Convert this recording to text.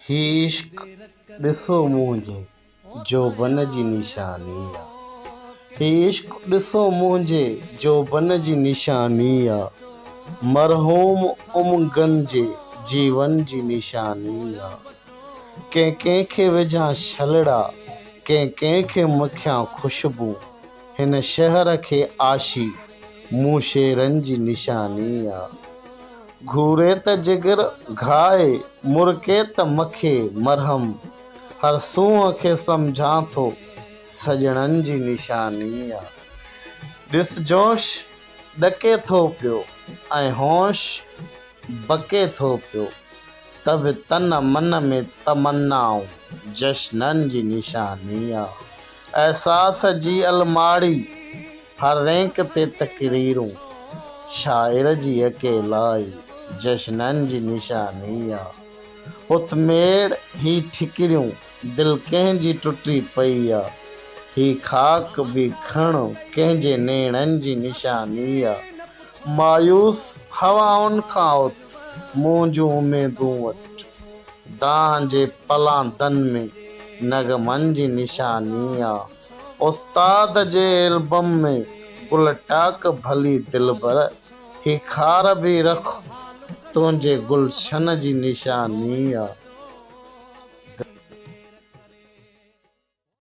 ही इश्क ॾिसो मुंहिंजे जोबन जी निशानी आहे। ही इश्क ॾिसो मुंहिंजे जोबन जी निशानी आहे। मरहूम उमंगनि जे जीवन जी निशानी आहे। कंहिंखे विझां छलड़ा, कंहिंखे मखियां ख़ुशबू। हिन शहर खे आशी मूं शेरनि जी निशानी आहे। घूरे त जिगर घाए, मुरके त मखे मरहम। हर सूंहं खे सम्झां थो सजणनि जी निशानी आहे। ॾिस जोश ॾके थो पियो ऐं होश बके थो पियो। त बि तन मन में तमन्नाऊं जश्ननि जी निशानी आहे। एहसास जी अलमाड़ी, हर रैंक ते तकरीरूं। शाइर जी अकेलाई जश्ननि जी निशानी आहे। उथ मेड़ ही ठिकरियूं, दिलि कंहिंजी टुटी पई आहे। ही खाक बि खण कंहिंजे नेणनि जी निशानी आहे। मायूस हवाउनि खां उथ मुंहिंजूं उमेदूं वटि। दाह जे पलांदन में नगमनि जी निशानी आहे। उस्ताद जे एल्बम में गुल टाक भली दिलबर। ही खार बि रख तुंहिंजे गुलशन जी निशानी आहे।